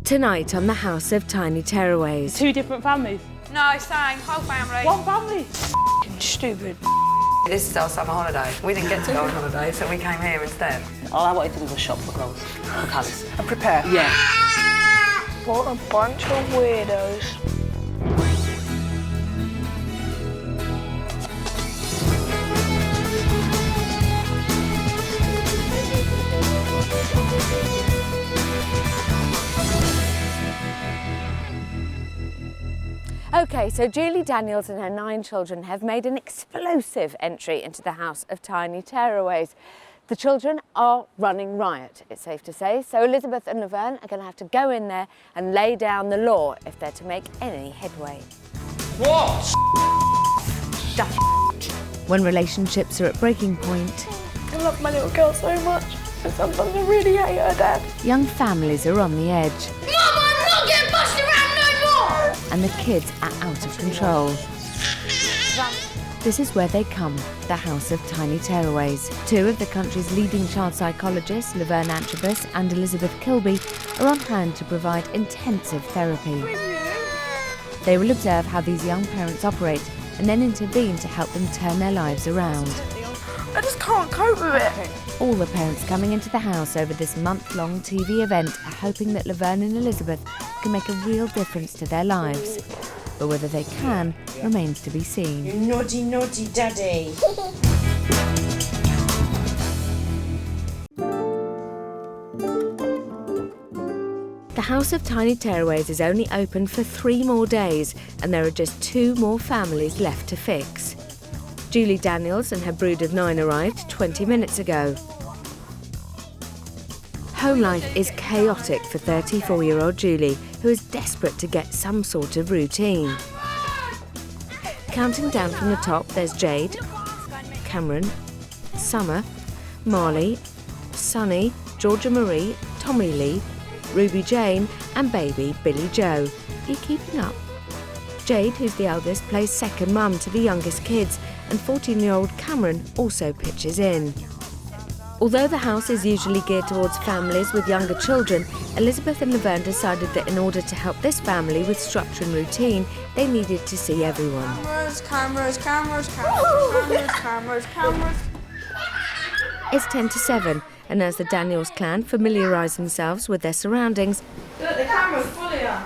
Tonight on the House of Tiny Tearaways. 2 different families? No, same, whole family. One family? Stupid. This is our summer holiday. We didn't get to go on holiday, so we came here instead. All I wanted to do was shop for clothes, for colours. And prepare? Yeah. What a bunch of weirdos. OK, so Julie Daniels and her 9 children have made an explosive entry into the House of Tiny Tearaways. The children are running riot, it's safe to say, so Elizabeth and Laverne are going to have to go in there and lay down the law if they're to make any headway. What? When relationships are at breaking point, I love my little girl so much, but sometimes I really hate her dad. young families are on the edge. Mum, I'm not getting bossed around no more! And the kids are out of control. This is where they come, the House of Tiny Tearaways. 2 of the country's leading child psychologists, Laverne and Elizabeth Kilby, are on hand to provide intensive therapy. They will observe how these young parents operate and then intervene to help them turn their lives around. I just can't cope with it. All the parents coming into the house over this month-long TV event are hoping that Laverne and Elizabeth can make a real difference to their lives. But whether they can remains to be seen. You naughty, naughty daddy. The House of Tiny Tearaways is only open for 3 more days, and there are just 2 more families left to fix. Julie Daniels and her brood of 9 arrived 20 minutes ago. Home life is chaotic for 34-year-old Julie, who is desperate to get some sort of routine. Counting down from the top, there's Jade, Cameron, Summer, Marley, Sunny, Georgia Marie, Tommy Lee, Ruby Jane and baby Billy Joe. Are you keeping up? Jade, who's the eldest, plays second mum to the youngest kids, and 14-year-old Cameron also pitches in. Although the house is usually geared towards families with younger children, Elizabeth and Laverne decided that in order to help this family with structure and routine, they needed to see everyone. Cameras, cameras, cameras, cameras, cameras, cameras. It's 10 to 7, and as the Daniels clan familiarise themselves with their surroundings, Look, the camera's full here.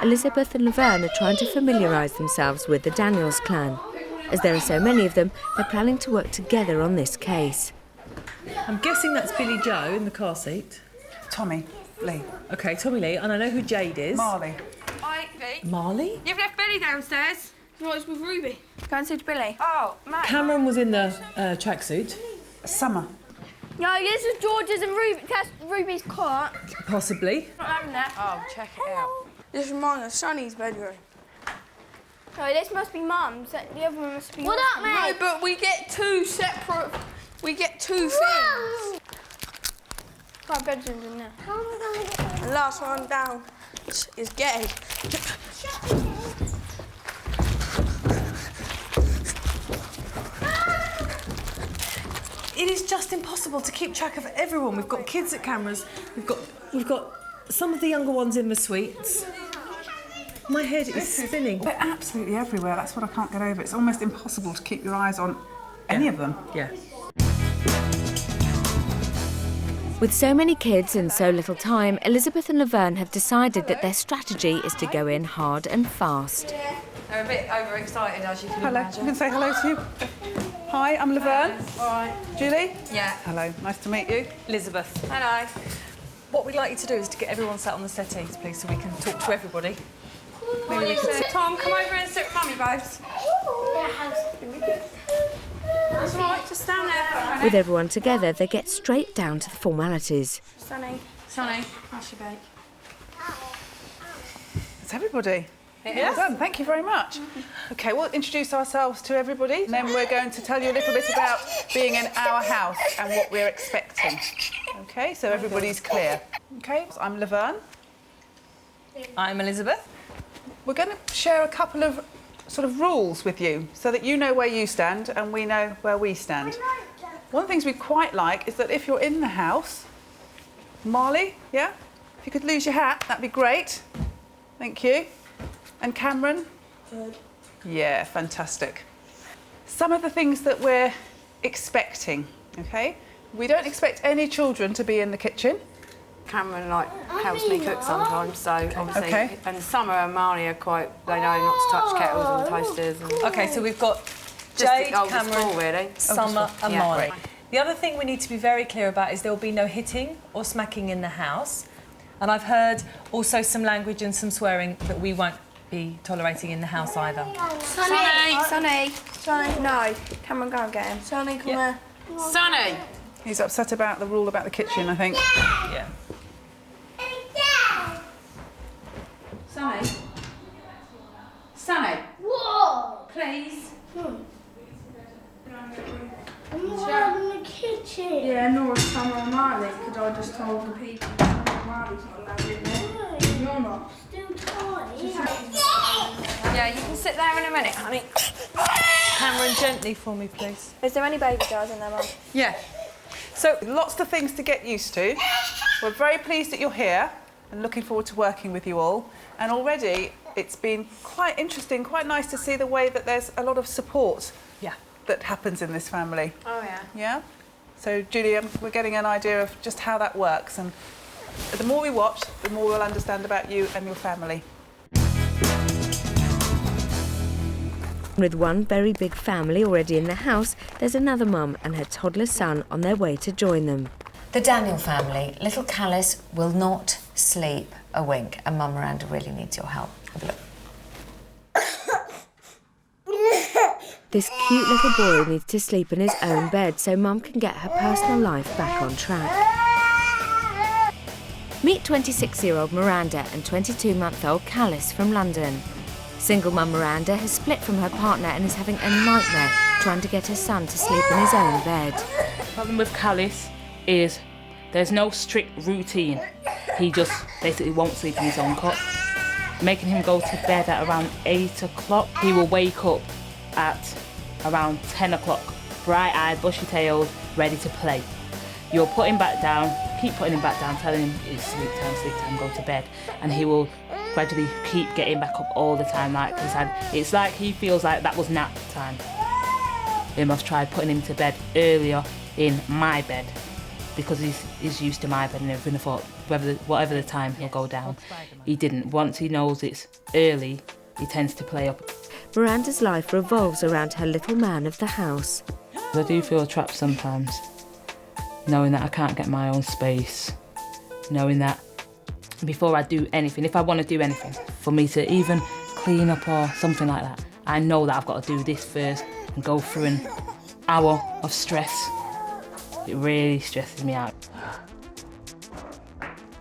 Elizabeth and Laverne are trying to familiarise themselves with the Daniels clan. As there are so many of them, they're planning to work together on this case. I'm guessing that's Billy Joe in the car seat. Tommy Lee. OK, Tommy Lee, and I know who Jade is. Marley. Hi, Vic. Marley? You've left Billy downstairs. No, it's with Ruby. Go and see Billy. Oh, Matt. Cameron was in the tracksuit. Summer. No, this is George's and that's Ruby's cot. Possibly. Not having that. Oh, check it out. This is mine, Sonny's bedroom. No, this must be Mum's. The other one must be. What up, No, but we get 2 separate. We get 2 things. Got bedrooms in there. How am I going to get The last one down is gay. It is just impossible to keep track of everyone. We've got kids at cameras. We've got some of the younger ones in the suites. My head is spinning. They're absolutely everywhere. That's what I can't get over. It's almost impossible to keep your eyes on any of them. Yeah. With so many kids and so little time, Elizabeth and Laverne have decided that their strategy is to go in hard and fast. They're a bit overexcited, as you can Hello. imagine. You can say hello to you. Hi, I'm Laverne. All right. Julie? Yeah. Hello. Nice to meet you. Elizabeth. Hello. What we'd like you to do is to get everyone sat on the settees, please, so we can talk to everybody. Maybe we could... Tom, come over and sit with Mummy, babes. That's right, just stand there for a minute. With everyone together, they get straight down to the formalities. Sonny, that's your bake. It's everybody. Well done. Thank you very much. OK, we'll introduce ourselves to everybody. And then we're going to tell you a little bit about being in our house and what we're expecting. OK, so everybody's clear. OK, so I'm Laverne. I'm Elizabeth. We're going to share a couple of sort of rules with you so that you know where you stand and we know where we stand. One of the things we quite like is that if you're in the house, Marley, yeah? If you could lose your hat, that'd be great. Thank you. And Cameron? Good. Yeah, fantastic. Some of the things that we're expecting, okay? We don't expect any children to be in the kitchen. Cameron helps me cook sometimes, so obviously. Okay. And Summer and Marnie are they know not to touch kettles and toasters. And Okay, so we've got just Jade, the oldest Cameron, four, really. Summer and Yeah. Marnie. Right. The other thing we need to be very clear about is there will be no hitting or smacking in the house. And I've heard also some language and some swearing that we won't be tolerating in the house either. Sonny, no. Cameron, go and get him. Sonny, come here. Sonny! He's upset about the rule about the kitchen, I think. Yeah. Sonny? Sonny? Whoa! Please? I'm not in the kitchen. Yeah, nor is Summer and Marley, because I just told the people Summer and Marley's not allowed in there. You're not. Still tiny. Yeah, you can sit there in a minute, honey. Cameron, gently for me, please. Is there any baby jars in there, Mum? Yeah. So, lots of things to get used to. We're very pleased that you're here and looking forward to working with you all. And already it's been quite interesting, quite nice to see the way that there's a lot of support that happens in this family. Oh, yeah. Yeah? So, Julie, we're getting an idea of just how that works. And the more we watch, the more we'll understand about you and your family. With one very big family already in the house, there's another mum and her toddler son on their way to join them. The Daniel family, little Callis will not sleep a wink, and Mum Miranda really needs your help. Have a look. This cute little boy needs to sleep in his own bed so Mum can get her personal life back on track. Meet 26-year-old Miranda and 22-month-old Callis from London. Single mum Miranda has split from her partner and is having a nightmare trying to get her son to sleep in his own bed. The problem with Callis is there's no strict routine. He just basically won't sleep in his own cot. Making him go to bed at around 8 o'clock, he will wake up at around 10 o'clock, bright-eyed, bushy-tailed, ready to play. You'll put him back down, keep putting him back down, telling him it's sleep time, go to bed, and he will gradually keep getting back up all the time like this. And it's like he feels like that was nap time. We must try putting him to bed earlier in my bed because he's used to my bed and everything. I thought whatever the time he'll go down. He didn't. Once he knows it's early, he tends to play up. Miranda's life revolves around her little man of the house. I do feel trapped sometimes, knowing that I can't get my own space, knowing that before I do anything, if I want to do anything, for me to even clean up or something like that, I know that I've got to do this first and go through an hour of stress. It really stresses me out.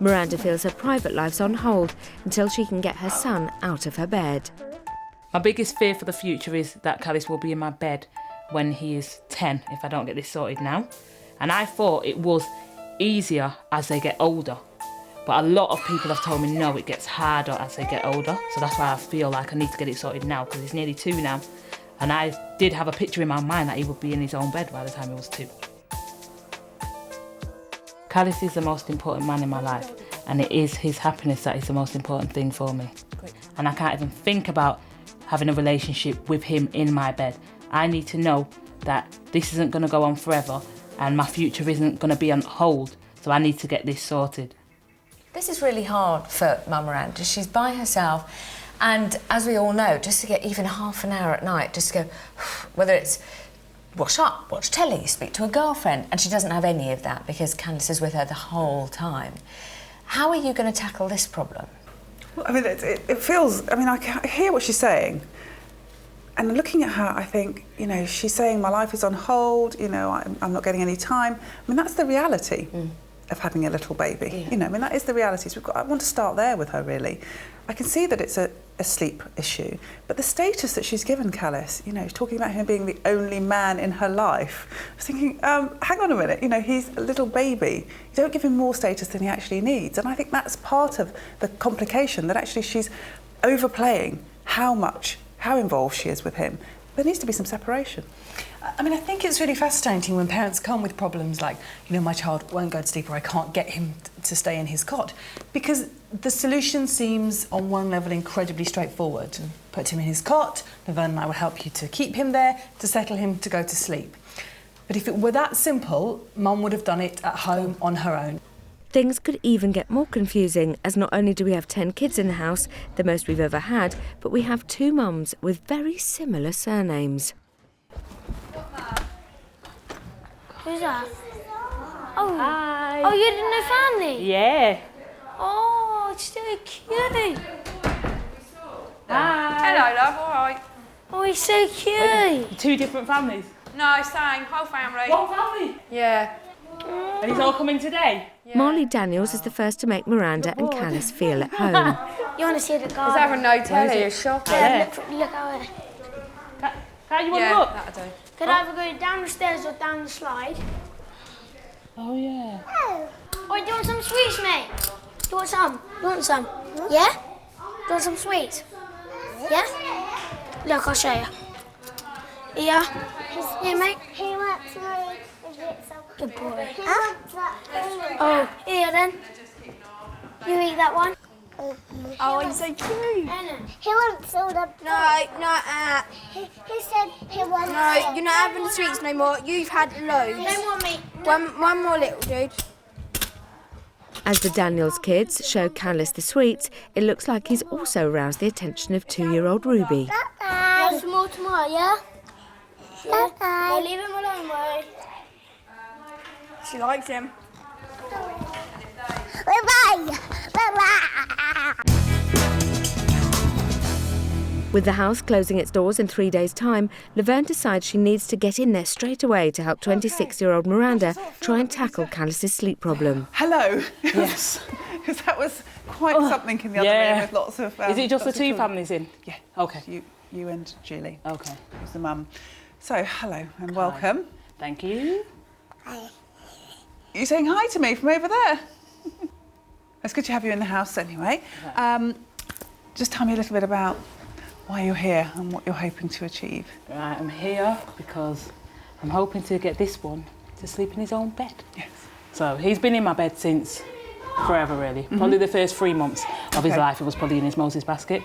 Miranda feels her private life's on hold until she can get her son out of her bed. My biggest fear for the future is that Callis will be in my bed when he is 10 if I don't get this sorted now. And I thought it was easier as they get older. But a lot of people have told me, no, it gets harder as they get older. So that's why I feel like I need to get it sorted now, because he's nearly 2 now. And I did have a picture in my mind that he would be in his own bed by the time he was 2. Callis is the most important man in my life, and it is his happiness that is the most important thing for me. And I can't even think about having a relationship with him in my bed. I need to know that this isn't going to go on forever and my future isn't going to be on hold, so I need to get this sorted. This is really hard for Mum Miranda. She's by herself, and as we all know, just to get even half an hour at night, just to go, whether it's wash up, watch telly, speak to a girlfriend, and she doesn't have any of that because Candice is with her the whole time. How are you going to tackle this problem? Well, I mean, it feels, I mean, I hear what she's saying. And looking at her, I think, you know, she's saying my life is on hold, you know, I'm not getting any time. I mean, that's the reality of having a little baby. Yeah. You know, I mean, that is the reality. So I want to start there with her, really. I can see that it's a sleep issue, but the status that she's given Callis, you know, talking about him being the only man in her life, I was thinking, hang on a minute, you know, he's a little baby. You don't give him more status than he actually needs. And I think that's part of the complication, that actually she's overplaying how involved she is with him. There needs to be some separation. I mean, I think it's really fascinating when parents come with problems like, you know, my child won't go to sleep or I can't get him to stay in his cot, because the solution seems on one level incredibly straightforward. Put him in his cot, Laverne and I will help you to keep him there, to settle him to go to sleep. But if it were that simple, Mum would have done it at home on her own. Things could even get more confusing, as not only do we have 10 kids in the house, the most we've ever had, but we have 2 mums with very similar surnames. Who's that? Oh. Hi. Oh, you're the new family? Yeah. Oh, it's so cute. Hi. Hello, love, all right. Oh, he's so cute. 2 different families. No, same, whole family. One family. Yeah. And he's all coming today. Yeah. Marley Daniels is the first to make Miranda and Callis feel at home. You want to see the garden? He's having no telly, it's shocking. Yeah, look out there. How you want to Yeah, look? that'll do. Could either go down the stairs or down the slide. Oh, yeah. Oh, do you want some sweets, mate? Do you want some? You want some? Yeah? Do you want some sweets? Yeah? Look, I'll show you. Yeah? Yeah, mate? He wants more. Good boy. Huh? Oh, here then. You eat that one? Oh, he's so cute. He wants all the... He said he wants... No, you're not having the sweets no more. You've had loads. No more, mate. One more, little dude. As the Daniels kids show Callis the sweets, it looks like he's also aroused the attention of 2-year-old Ruby. Want some more tomorrow, yeah? Bye-bye. Well, leave him alone, boy. She likes him. Bye-bye. Bye-bye. With the house closing its doors in 3 days' time, Laverne decides she needs to get in there straight away to help 26-year-old Miranda try and tackle Callis's sleep problem. Hello. Yes. Because that was quite something in the other room with lots of... Is it just the 2 children. families in? Yeah. Okay. You and Julie. Okay. Who's the mum. So, hello and welcome. Thank you. Hi. You're saying hi to me from over there. It's good to have you in the house anyway. Just tell me a little bit about why you're here and what you're hoping to achieve. Right, I'm here because I'm hoping to get this one to sleep in his own bed. Yes. So he's been in my bed since forever, really. Probably the first 3 months of his life, it was probably in his Moses basket.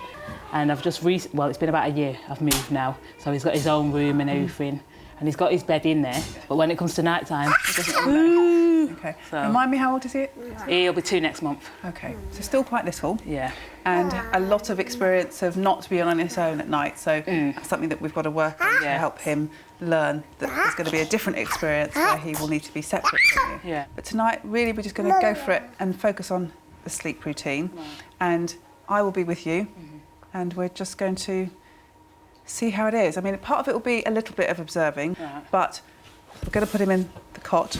And I've just well, it's been about a year I've moved now. So he's got his own room and everything. And he's got his bed in there. But when it comes to night time, he doesn't move. Okay. So Remind me, how old is he? He'll be 2 next month. Okay. So still quite little. Yeah. And a lot of experience of not being on his own at night. So that's something that we've got to work on to help him learn that there's going to be a different experience where he will need to be separate from you. Yeah. But tonight, really, we're just going to go for it and focus on the sleep routine. Right. And I will be with you. And we're just going to see how it is. I mean, part of it will be a little bit of observing, but we're going to put him in the cot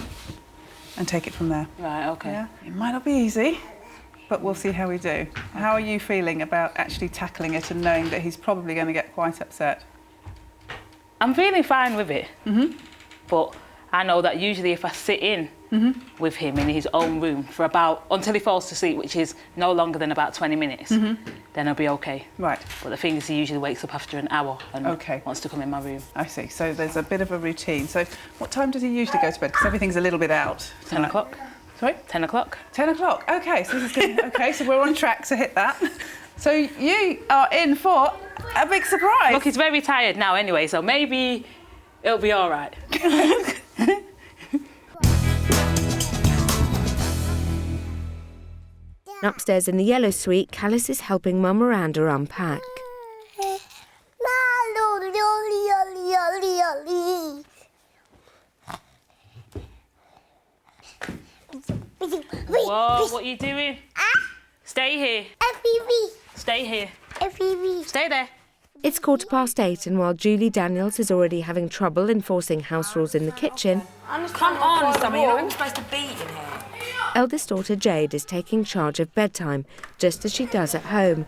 and take it from there. Right, okay. Yeah? It might not be easy, but we'll see how we do. Okay. How are you feeling about actually tackling it and knowing that he's probably going to get quite upset? I'm feeling fine with it, but I know that usually if I sit in with him in his own room for until he falls to sleep, which is no longer than about 20 minutes, then I'll be okay. Right. But the thing is, he usually wakes up after an hour and wants to come in my room. I see. So there's a bit of a routine. So what time does he usually go to bed? Because everything's a little bit out. 10 o'clock. Sorry? 10 o'clock. 10 o'clock. OK, so this is good. OK, so we're on track to hit that. So you are in for a big surprise. Look, he's very tired now anyway, so maybe it'll be all right. Upstairs in the yellow suite, Callis is helping Mum Miranda unpack. Whoa, what are you doing? Stay here. Stay here. Stay there. It's 8:15, and while Julie Daniels is already having trouble enforcing house rules in the kitchen, Come on, Summer, you're not even supposed to be in here. eldest daughter Jade is taking charge of bedtime, just as she does at home.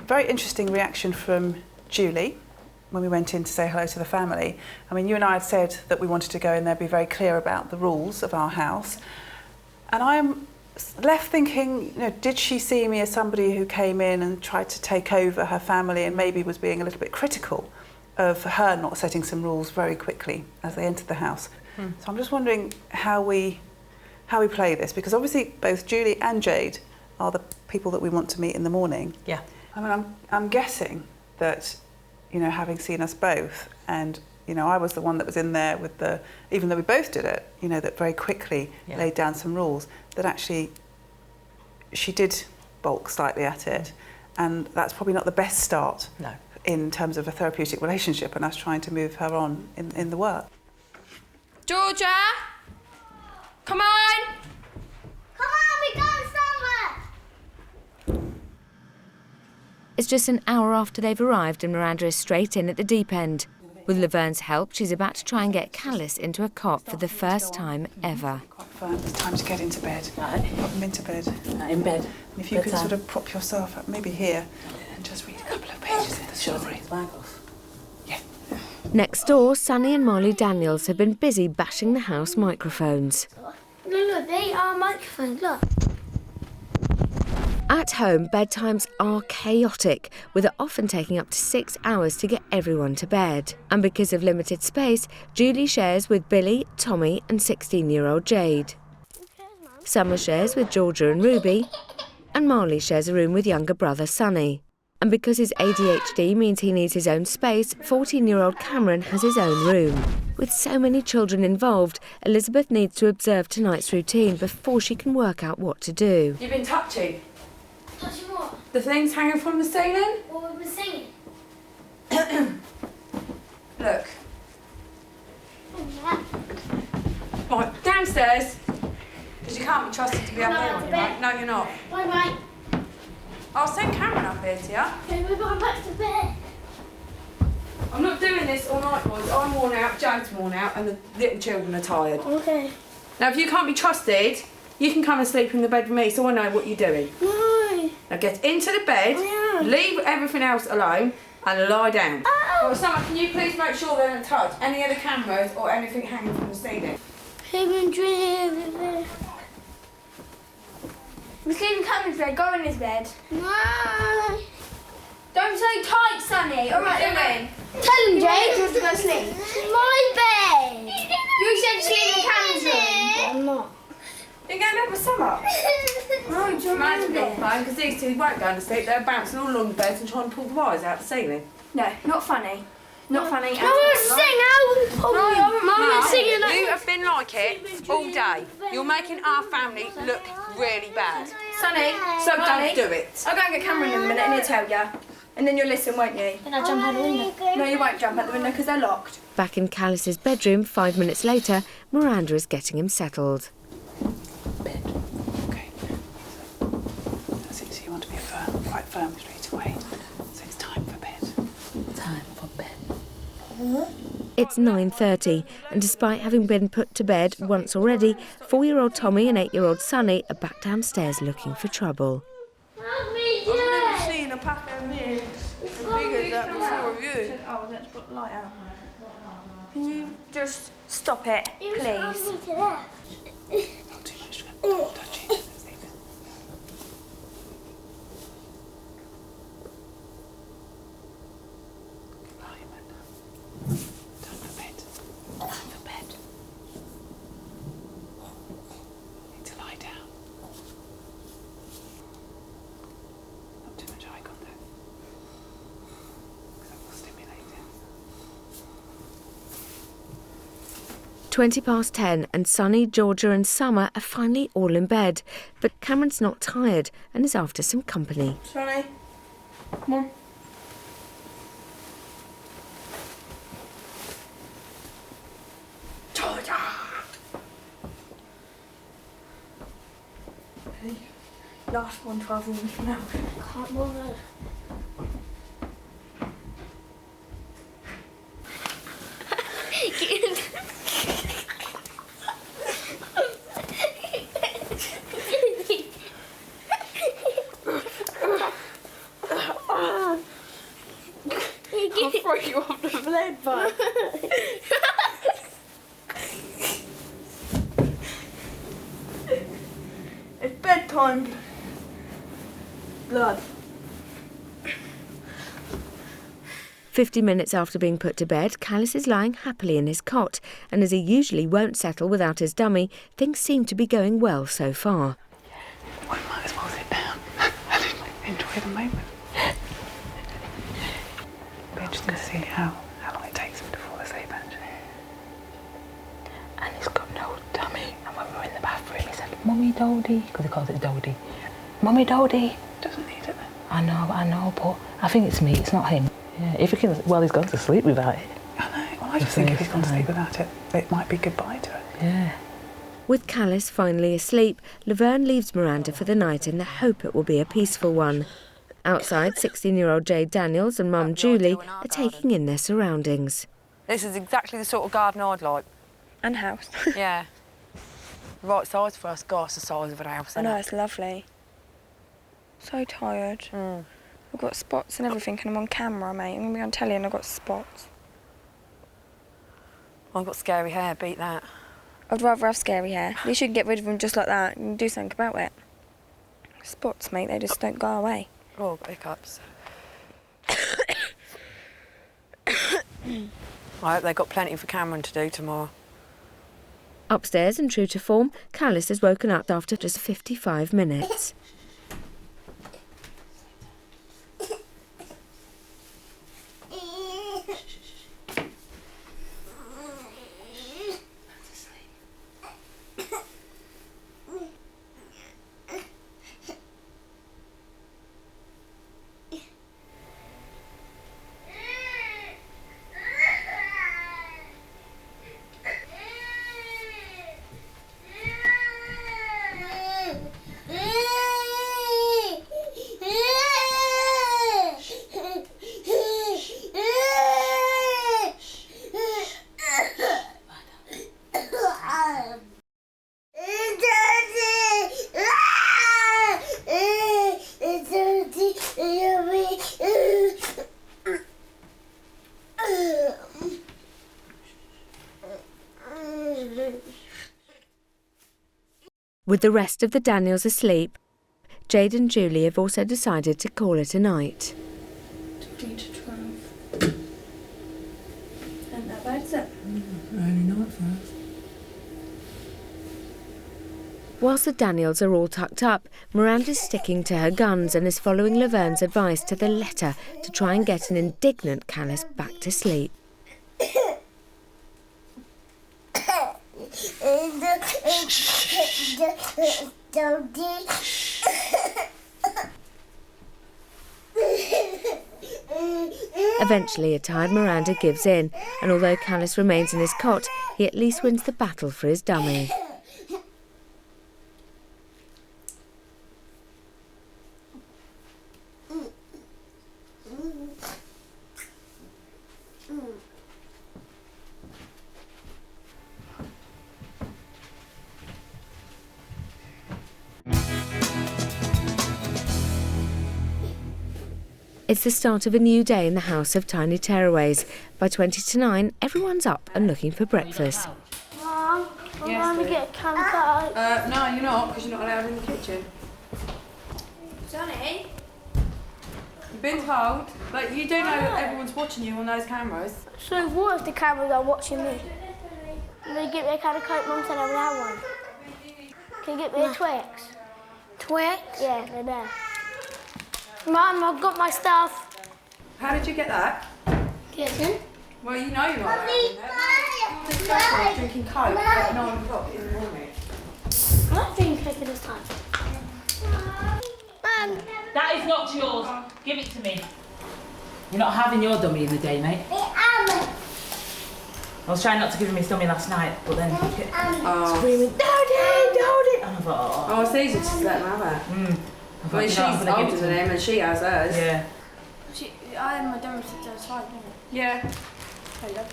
Very interesting reaction from Julie when we went in to say hello to the family. I mean, you and I had said that we wanted to go in there, be very clear about the rules of our house. And I'm left thinking, you know, did she see me as somebody who came in and tried to take over her family and maybe was being a little bit critical of her not setting some rules very quickly as they entered the house. So I'm just wondering how we play this, because obviously both Julie and Jade are the people that we want to meet in the morning. Yeah. I mean, I'm guessing that, you know, having seen us both, and, you know, I was the one that was in there with the, even though we both did it, you know, that very quickly laid down some rules, that actually she did balk slightly at it. And that's probably not the best start in terms of a therapeutic relationship and us trying to move her on in the work. Georgia! Come on! Come on, we're going somewhere! It's just an hour after they've arrived and Miranda is straight in at the deep end. With Laverne's help, she's about to try and get Callis into a cot for the first time ever. Quite firm. It's time to get into bed. Put them into bed. In bed. And if you could sort of prop yourself up, maybe here, and just read a couple of pages of the story. Yeah. Next door, Sunny and Molly Daniels have been busy bashing the house microphones. Look, they are microphones, look. At home, bedtimes are chaotic, with it often taking up to 6 hours to get everyone to bed. And because of limited space, Julie shares with Billy, Tommy and 16-year-old Jade. Summer shares with Georgia and Ruby, and Marley shares a room with younger brother Sunny. And because his ADHD means he needs his own space, 14-year-old Cameron has his own room. With so many children involved, Elizabeth needs to observe tonight's routine before she can work out what to do. You've been touching? Touching what? The things hanging from the ceiling? What we've been singing? Look. Right, downstairs. Because you can't be trusted to be up there on your own. No, you're not. Bye-bye. I'll send Cameron up here to you. Okay, we're going back to bed. I'm not doing this all night, boys. I'm worn out, Jade's worn out, and the little children are tired. Okay. Now, if you can't be trusted, you can come and sleep in the bed with me so I know what you're doing. No. Now get into the bed, leave everything else alone, and lie down. Well, Summer, can you please make sure they don't touch any of the cameras or anything hanging from the ceiling? Human dream. We're sleeping Cameron's bed. Go in his bed. No. Don't so tight, Sonny. All right, then. Tell him, Jade. You want to go sleep? My bed. You said sleep in Cameron's room. I'm not. You're going up with Summer? No, do you Mind remember your this? phone, because these two won't go to sleep. They're bouncing all along the beds and trying to pull the wires out the ceiling. No, not funny. Not funny. I want to sing. I want to sing. You have been like it all day. You're making our family look really bad. Sonny, So don't do it. I'll go and get Cameron in a minute and he'll tell you. And then you'll listen, won't you? Then I'll jump out the window. No, you won't jump out the window because they're locked. Back in Callis's bedroom, 5 minutes later, Miranda is getting him settled. Bed. Okay. That's it. So you want to be firm, quite firm straight away. So it's time for bed. Time for bed. It's 9:30, and despite having been put to bed once already, 4-year-old Tommy and 8-year-old Sunny are back downstairs looking for trouble. I've never seen a pack of men as big as that before you. Oh, let's put the light out. Can you just stop it, please? Not too much. Touching. Let's leave it. Lie, Amanda. Time for bed. Time for bed. Need to lie down. Not too much eye contact. Because that will stimulate it. 10:20 and Sunny, Georgia and Summer are finally all in bed, but Cameron's not tired and is after some company. Sonny, come on. Georgia! Hey, last one, 12 rooms from now. Can't bother. I'll throw you off the bed, but it's bedtime. Blood. 50 minutes after being put to bed, Callis is lying happily in his cot, and as he usually won't settle without his dummy, things seem to be going well so far. We might as well sit down and enjoy the moment. It'll be interesting to see how long it takes him to fall asleep, actually. And he's got no dummy. And when we were in the bathroom, he said, "Mummy Dodie," because he calls it Dodie. "Mummy Dodie." Doesn't need it then. I know, but I think it's me, it's not him. Yeah, if he can, well, he's gone to sleep without it. I know. Well, I just think if he's gone to sleep without it, it might be goodbye to it. Yeah. With Callis finally asleep, Laverne leaves Miranda for the night in the hope it will be a peaceful one. Outside, 16-year-old Jade Daniels and Mum Julie are taking in their surroundings. This is exactly the sort of garden I'd like. And house. Yeah. Right size for us, gosh, the size of an house. I know, it's lovely. So tired. I've got spots and everything and I'm on camera, mate. I'm going to be on telly and I've got spots. I've got scary hair, beat that. I'd rather have scary hair. At least you can get rid of them just like that and do something about it. Spots, mate, they just don't go away. Oh, I've got hiccups. I hope they've got plenty for Cameron to do tomorrow. Upstairs, and true to form, Callis has woken up after just 55 minutes. With the rest of the Daniels asleep, Jade and Julie have also decided to call it a night. 15 to 12. Ain't that bad, is it? Early night for us. Whilst the Daniels are all tucked up, Miranda's sticking to her guns and is following Laverne's advice to the letter to try and get an indignant Callis back to sleep. Eventually, a tired Miranda gives in, and although Callis remains in his cot, he at least wins the battle for his dummy. It's the start of a new day in the house of tiny Tearaways. By 20 to 9, everyone's up and looking for breakfast. Mum, I'm going to get a can of Coke. No, you're not, because you're not allowed in the kitchen. Johnny? You've been told, but you do know that everyone's watching you on those cameras. So what if the cameras are watching me? Can they get me a can of Coke? Mum said I would have one. Can you get me a Twix? Twix? Yeah, they're there. Mum, I've got my stuff. How did you get that? Kitchen. Well, you know you're not allowed in there. You're drinking Coke at 9 o'clock in the morning. I'm not drinking Coke at this time. Mum. That is not yours. Give it to me. You're not having your dummy in the day, mate. I was trying not to give him his dummy last night, but then screaming, Dodie, Dodie! And I thought, oh, it's easy to just let them have it. I mean, she's older than him and she has hers. Yeah. I had my dummy since I was 5, didn't I? Yeah. Hello.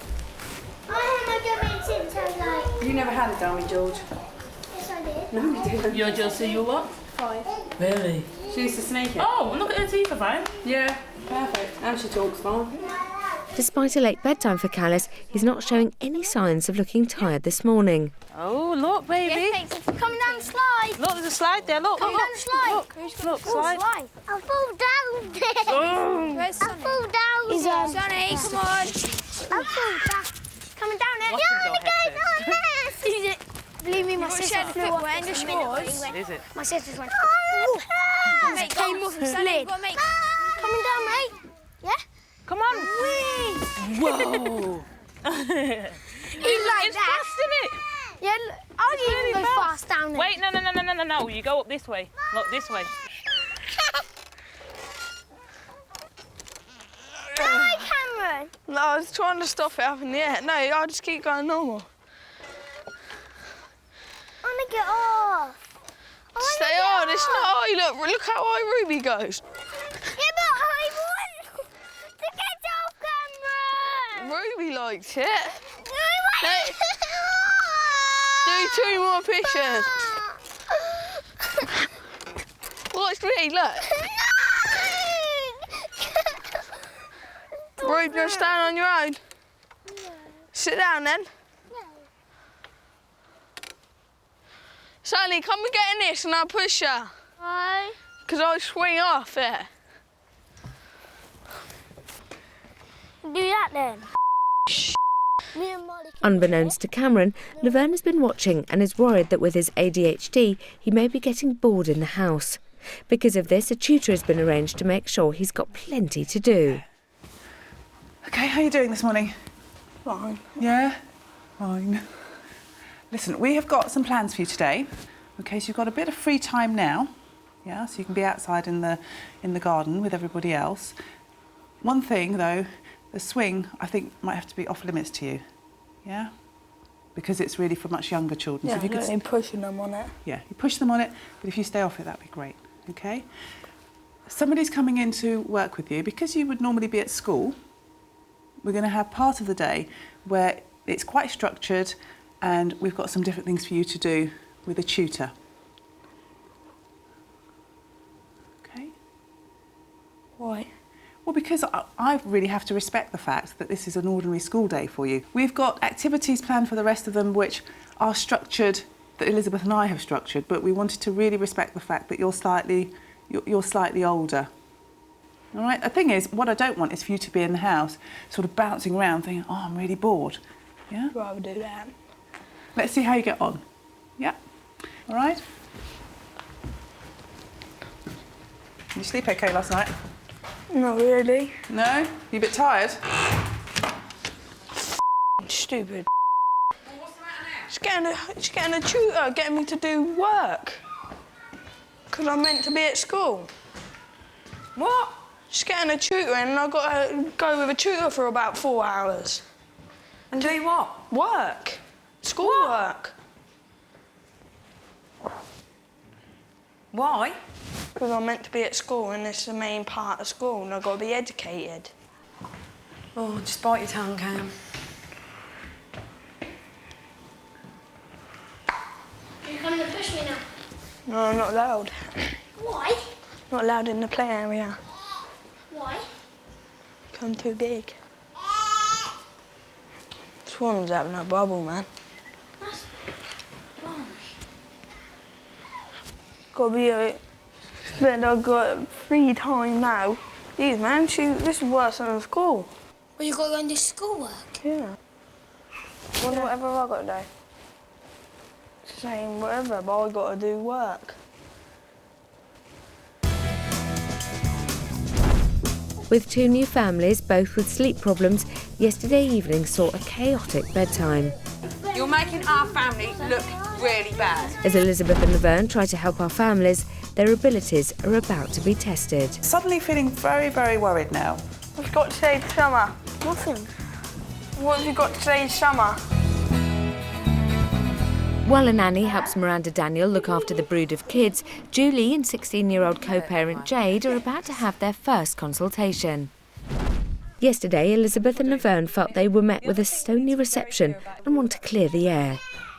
I had my dummy since I was like... You never had a dummy, George? Yes, I did. No, you didn't. You're just, you what? 5. Really? She used to sneak it. Oh, look at her teeth are fine. Yeah, perfect. And she talks fine. Despite a late bedtime for Callis, he's not showing any signs of looking tired this morning. Oh, look, baby. Yes, thanks. Coming down the slide. Look, there's a slide there, look. Coming down the slide. Look, slide. I fall down there. Oh. Where's Sonny? I fall down. He's on. Sonny, come on. I fall down. Coming down there. Watch him go Yeah, head the guy's on there. Believe me, my sister flew off and just was. Is it? My sister's went. Oh, mate, came off and slid. Coming down, mate. Yeah? Come on. Whee! Whoa. It's fast, isn't it? Yeah, I didn't even go fast down there. Wait, no. You go up this way. Look, this way. Hi, Cameron. No, I was trying to stop it happening. Yeah, no, I just keep going normal. I want to get off. Stay on, it's not high. Look how high Ruby goes. Yeah, but I want to get off, Cameron. Ruby likes it. No, I Do 2 more pictures. Watch me, look. Ruby, you're standing on your own. Sit down then. Sally, come and get in this and I'll push you. Why? Because I'll swing off it. Do that then. Me and Molly. Unbeknownst to Cameron, Laverne has been watching and is worried that with his ADHD, he may be getting bored in the house. Because of this, a tutor has been arranged to make sure he's got plenty to do. OK, how are you doing this morning? Fine. Yeah? Fine. Listen, we have got some plans for you today. OK, so you've got a bit of free time now. Yeah, so you can be outside in the garden with everybody else. One thing, though, the swing, I think, might have to be off limits to you. Yeah? Because it's really for much younger children. Yeah, so if you could pushing them on it. Yeah, you push them on it, but if you stay off it, that'd be great. OK? Somebody's coming in to work with you. Because you would normally be at school, we're going to have part of the day where it's quite structured and we've got some different things for you to do with a tutor. OK? Why? Well, because I really have to respect the fact that this is an ordinary school day for you. We've got activities planned for the rest of them which are structured, that Elizabeth and I have structured, but we wanted to really respect the fact that you're slightly older. All right? The thing is, what I don't want is for you to be in the house sort of bouncing around thinking, oh, I'm really bored. Yeah? I'd rather do that. Let's see how you get on. Yeah? All right? Did you sleep okay last night? Not really. No? You a bit tired? Stupid. What's the matter now? She's getting a tutor, getting me to do work. Because I'm meant to be at school. What? She's getting a tutor and I've got to go with a tutor for about 4 hours. And do what? Work. School work. Why? Because I'm meant to be at school and it's the main part of school and I've got to be educated. Oh, just bite your tongue, Cam. You're coming to push me now. No, I'm not allowed. Why? Not allowed in the play area. Why? I'm too big. Swan's having a bubble, man. That's wrong. Gotta be a... But I've got free time now. Jeez, man, this is worse than school. Well, you got to go and do schoolwork. Yeah. Wonder whatever I got to do. Same whatever, but I got to do work. With 2 new families, both with sleep problems, yesterday evening saw a chaotic bedtime. You're making our family look really bad. As Elizabeth and Laverne try to help our families, their abilities are about to be tested. Suddenly feeling very, very worried now. What have you got to say to Summer? Nothing. What have you got to say to Summer? While a nanny helps Miranda Daniel look after the brood of kids, Julie and 16-year-old co-parent Jade are about to have their first consultation. Yesterday, Elizabeth and Laverne felt they were met with a stony reception and want to clear the air.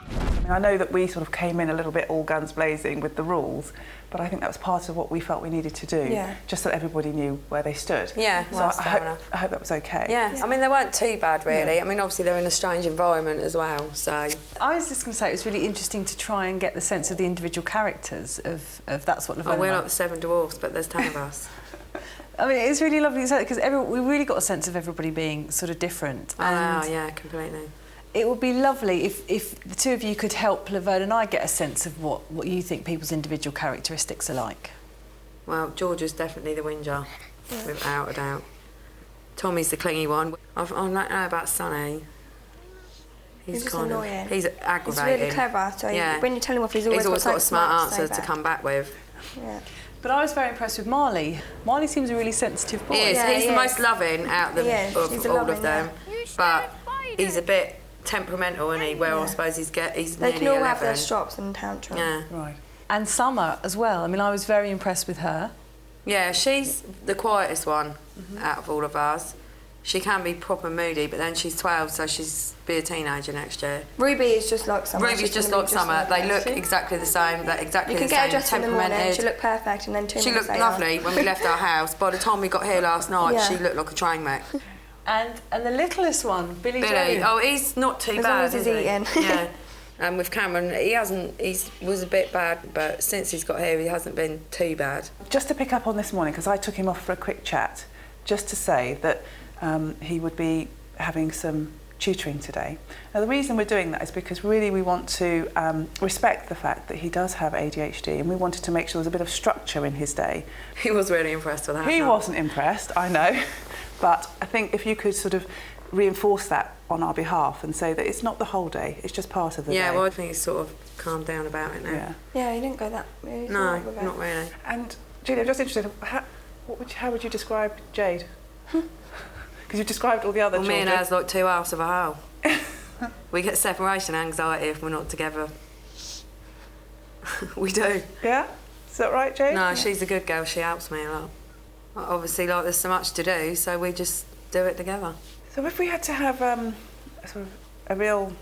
I mean, I know that we sort of came in a little bit all guns blazing with the rules, but I think that was part of what we felt we needed to do, just so that everybody knew where they stood. Yeah, so I hope that was okay. Yeah, I mean, they weren't too bad, really. I mean, obviously, they're in a strange environment as well, so... I was just going to say, it was really interesting to try and get the sense of the individual characters of that's what Laverne... Oh, we're like the 7 dwarfs, but there's 10 of us. I mean, it's really lovely because we really got a sense of everybody being sort of different. Yeah, completely. It would be lovely if the two of you could help Laverne and I get a sense of what you think people's individual characteristics are like. Well, George is definitely the whinger, without a doubt. Tommy's the clingy one. I don't know about Sonny. He's just annoying. He's aggravating. He's really clever, so when you tell him off, he's always got a smart answer to to come back with. Yeah. But I was very impressed with Marley. Marley seems a really sensitive boy. He is. He's the most loving out of all of them. But he's a bit temperamental, isn't he? Where I suppose he's nearly 11. They can all have their strops and tantrums. Yeah. Right. And Summer as well. I mean, I was very impressed with her. Yeah, she's the quietest one out of all of us. She can be proper moody, but then she's 12, so she's be a teenager next year. Ruby is just like Summer. Ruby's just like Summer. They look exactly the same. They're exactly the same. You can get her dressed in the morning. Temperamented. She looked perfect, and then 2 minutes She looked later... lovely when we left our house. By the time we got here last night, she looked like a train wreck. And the littlest one, Billy. Oh, he's not too bad. As long as he's eating. Yeah. And with Cameron, he was a bit bad, but since he's got here, he hasn't been too bad. Just to pick up on this morning, because I took him off for a quick chat, just to say that he would be having some tutoring today. Now, the reason we're doing that is because really we want to respect the fact that he does have ADHD, and we wanted to make sure there's a bit of structure in his day. He was really impressed with that. He wasn't impressed, I know, but I think if you could sort of reinforce that on our behalf and say that it's not the whole day, it's just part of the day. Yeah, well, I think he's sort of calmed down about it now. Yeah, he didn't go that... No, not really. And, Julie, I'm just interested, how would you describe Jade? Because you've described all the other children. Me and her's like 2 halves of a whole. We get separation anxiety if we're not together. We do. Yeah? Is that right, Jade? No, she's a good girl. She helps me a lot. Obviously, like, there's so much to do, so we just do it together. So if we had to have sort of a real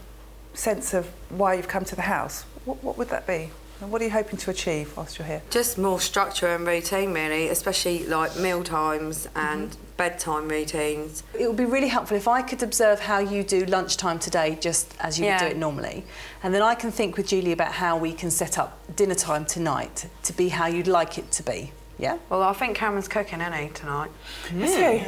sense of why you've come to the house, what would that be? And what are you hoping to achieve whilst you're here? Just more structure and routine, really, especially like meal times and bedtime routines. It would be really helpful if I could observe how you do lunchtime today, just as you would do it normally. And then I can think with Julie about how we can set up dinner time tonight to be how you'd like it to be. Yeah? Well, I think Cameron's cooking, isn't he, tonight? Is he?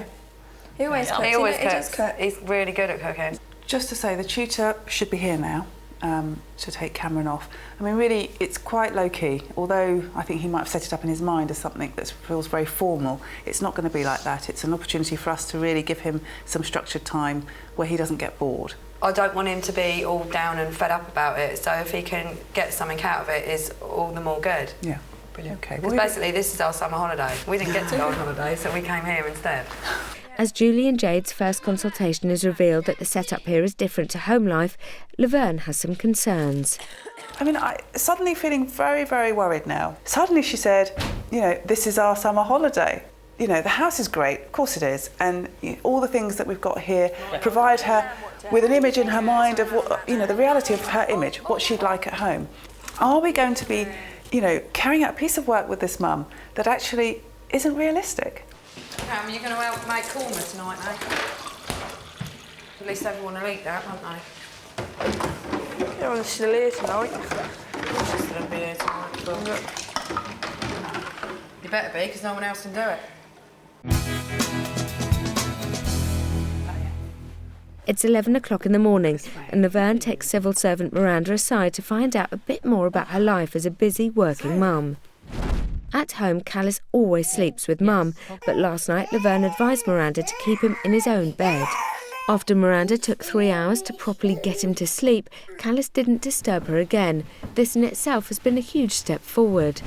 He always cooks. He always cooks. He's really good at cooking. Just to say, the tutor should be here now to take Cameron off. I mean, really, it's quite low-key. Although I think he might have set it up in his mind as something that feels very formal, it's not going to be like that. It's an opportunity for us to really give him some structured time where he doesn't get bored. I don't want him to be all down and fed up about it, so if he can get something out of it, is all the more good. Yeah, brilliant. Okay. Because basically, this is our summer holiday. We didn't get to go on holiday, so we came here instead. As Julie and Jade's first consultation is revealed that the setup here is different to home life, Laverne has some concerns. I mean, I'm suddenly feeling very, very worried now. Suddenly she said, you know, this is our summer holiday. You know, the house is great, of course it is, and all the things that we've got here provide her with an image in her mind of what, you know, the reality of her image, what she'd like at home. Are we going to be, you know, carrying out a piece of work with this mum that actually isn't realistic? Cam, you're going to help make korma tonight, mate? At least everyone will eat that, won't they? Everyone's still here tonight. She's going to be here tonight, but... You better be, because no one else can do it. It's 11 o'clock in the morning, and Laverne takes civil servant Miranda aside to find out a bit more about her life as a busy working mum. At home, Callis always sleeps with Mum, but last night Laverne advised Miranda to keep him in his own bed. After Miranda took 3 hours to properly get him to sleep, Callis didn't disturb her again. This in itself has been a huge step forward.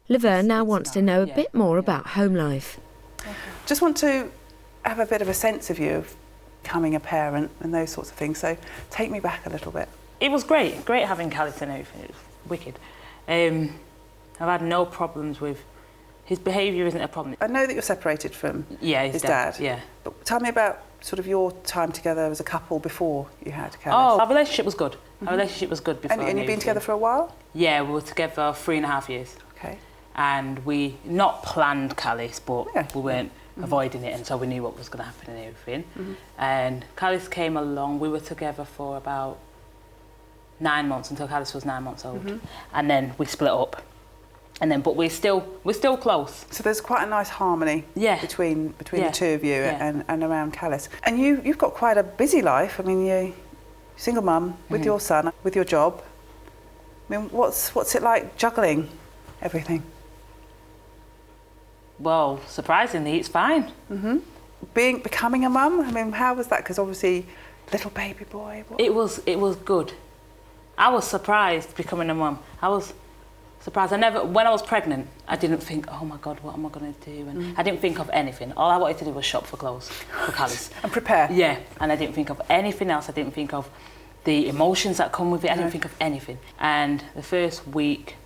Laverne now wants to know a bit more about home life. Just want to have a bit of a sense of you of becoming a parent and those sorts of things, so take me back a little bit. It was great having Callis and everything. It was wicked. I've had no problems with... His behaviour isn't a problem. I know that you're separated from his dad. Yeah. But tell me about sort of your time together as a couple before you had Callis. Oh, our relationship was good. Our relationship was good before. And you've been together for a while? Yeah, we were together 3.5 years. Okay. And we not planned Callis, but we weren't avoiding it, and so we knew what was going to happen and everything. And Callis came along. We were together for about 9 months, until Callis was 9 months old, and then we split up. And then, but we're still close. So there's quite a nice harmony between the two of you and around Callis. And you've got quite a busy life. I mean, you're single mum with your son, with your job. I mean, what's it like juggling everything? Well, surprisingly, it's fine. Becoming a mum. I mean, how was that? Because obviously, little baby boy. It was good. I was surprised becoming a mum. I was surprised. When I was pregnant, I didn't think, oh my God, what am I going to do? And I didn't think of anything. All I wanted to do was shop for clothes for Callis. And prepare. Yeah, and I didn't think of anything else. I didn't think of the emotions that come with it. I didn't think of anything. And the first week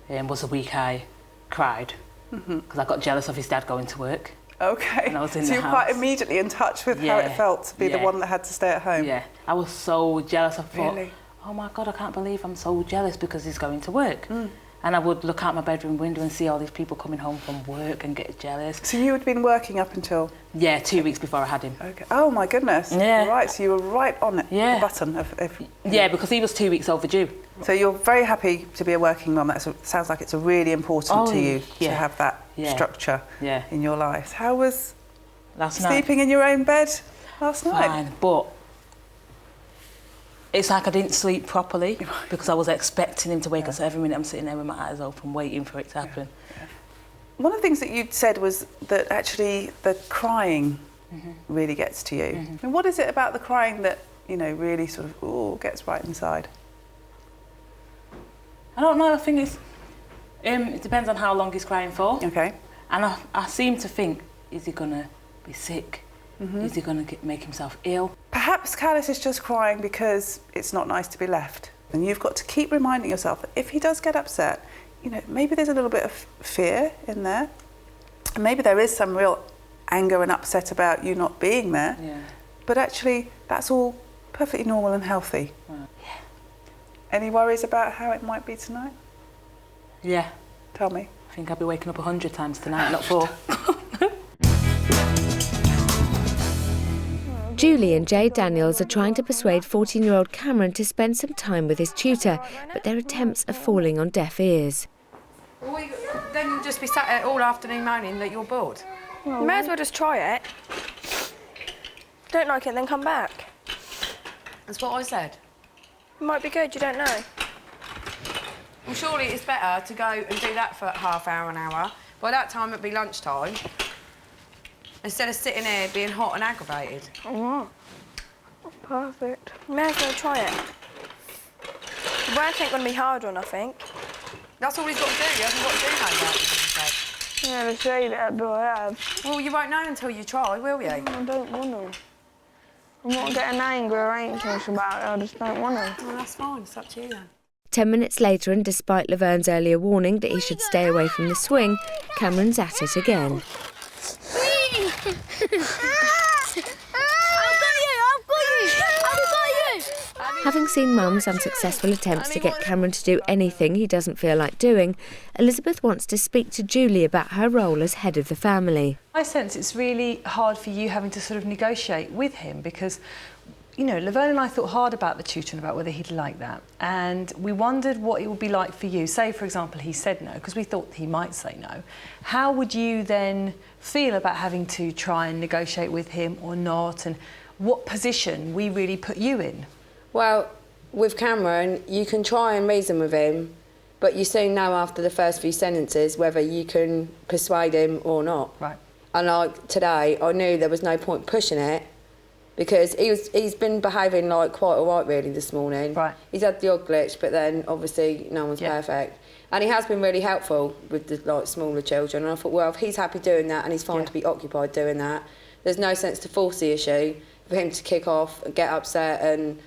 was a week I cried because I got jealous of his dad going to work. Okay. And I was in so the you're house. quite immediately in touch with how it felt to be the one that had to stay at home. Yeah, I was so jealous. I thought, Really? oh my God, I can't believe I'm so jealous because he's going to work. And I would look out my bedroom window and see all these people coming home from work and get jealous. So you had been working up until? Yeah, 2 weeks before I had him. Okay. Oh my goodness. Yeah. Right, so you were right on it, the button of Yeah, because he was 2 weeks overdue. So you're very happy to be a working mum. That sounds like it's really important to you to have that structure in your life. How was sleeping in your own bed last night? Fine, but it's like I didn't sleep properly because I was expecting him to wake up. So every minute I'm sitting there with my eyes open, waiting for it to happen. One of the things that you said was that actually the crying really gets to you. I mean, what is it about the crying that, really sort of gets right inside? I don't know. I think it depends on how long he's crying for. Okay. And I seem to think, is he gonna be sick? Is he gonna make himself ill? Perhaps Callis is just crying because it's not nice to be left. And you've got to keep reminding yourself that if he does get upset, maybe there's a little bit of fear in there. And maybe there is some real anger and upset about you not being there. Yeah. But actually, that's all perfectly normal and healthy. Yeah. Any worries about how it might be tonight? Yeah. Tell me. I think I'll be waking up 100 times tonight, not 4. Julie and Jade Daniels are trying to persuade 14-year-old Cameron to spend some time with his tutor, but their attempts are falling on deaf ears. Then you'll just be sat there all afternoon moaning that you're bored. You may as well just try it. Don't like it, then come back. That's what I said. It might be good, you don't know. Well, surely it's better to go and do that for half hour, an hour. By that time, it'd be lunchtime. Instead of sitting here being hot and aggravated. Oh, perfect. You may as well try it. The work ain't going to be hard or nothing. That's all he's got to do. He hasn't got to do homework, he said. Yeah, to say that, but I have. Well, you won't know until you try, will you? I don't want to. I'm not getting angry or anxious about it, I just don't want to. Well, that's fine. It's up to you then. 10 minutes later, and despite Laverne's earlier warning that he should stay away from the swing, Cameron's at it again. Having seen Mum's unsuccessful attempts to get Cameron to do anything he doesn't feel like doing, Elizabeth wants to speak to Julie about her role as head of the family. I sense it's really hard for you having to sort of negotiate with him because, Laverne and I thought hard about the tutor and about whether he'd like that. And we wondered what it would be like for you. Say, for example, he said no, because we thought he might say no. How would you then feel about having to try and negotiate with him or not? And what position we really put you in? Well, with Cameron, you can try and reason with him, but you soon know after the first few sentences whether you can persuade him or not. Right. And like today, I knew there was no point pushing it because he's been behaving like quite all right really this morning. Right. He's had the odd glitch, but then obviously no one's perfect. And he has been really helpful with the smaller children. And I thought, well, if he's happy doing that and he's fine to be occupied doing that, there's no sense to force the issue for him to kick off and get upset, and